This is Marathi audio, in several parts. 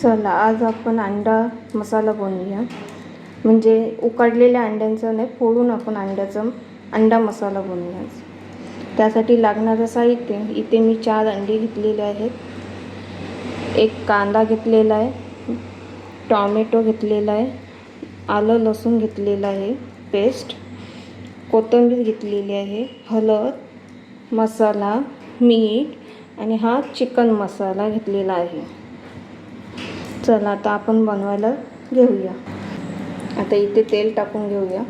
चला आज आपण अंडा मसाला बनवूया. म्हणजे उकडलेल्या अंड्यांचा नाही, फोडून आपण अंडा मसाला बनवूया. त्यासाठी लागणारं साहित्य इथे मी 4 अंडी घेतलेले आहेत, 1 कांदा घेतलेला आहे, टॉमॅटो घेतलेला आहे, आलं लसूण घेतलेलं आहे पेस्ट, कोथिंबीर घेतलेली आहे, हळद, मसाला, मीठ आणि हा चिकन मसाला घेतलेला आहे. चला आता आपण बनवायला घेऊया. आता इथे तेल टाकून घेऊया.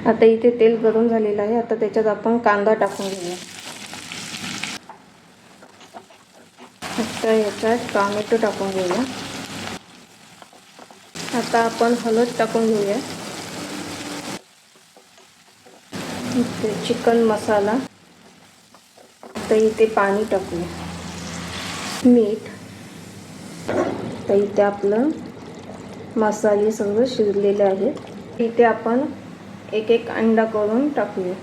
आता इथे तेल गरम झालेलं आहे. आता त्याच्यात आपण कांदा टाकून घेऊया. आता याच्यात टोमॅटो टाकून घेऊया. आता आपण हळद टाकून घेऊया. इथे चिकन मसाला. आता इथे पाणी टाकूया, मीठ. तर इथे आपलं मसाले सगळं शिजलेले आहेत. इथे आपण एक अंडा करून टाकूया.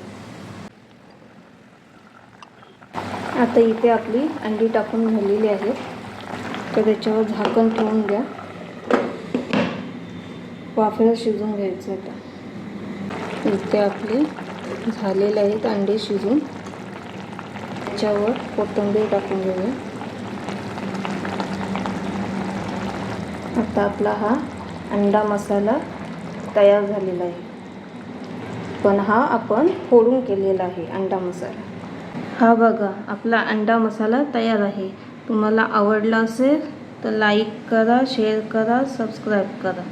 आता इथे आपली अंडी टाकून झालेली आहेत. तर त्याच्यावर झाकण ठेवून द्या. वाफेवर शिजून घ्यायचं. आता इथे आपले झालेले आहेत अंडे शिजून. त्याच्यावर कोथिंबीर टाकून घेऊया. आता आपला हा अंडा मसाला तयार झालेला आहे. पण हा आपण फोडून केलेला आहे अंडा मसाला. हा बघा, आपला अंडा मसाला तयार आहे. तुम्हाला आवडला असेल तर लाईक करा, शेअर करा, सबस्क्राईब करा.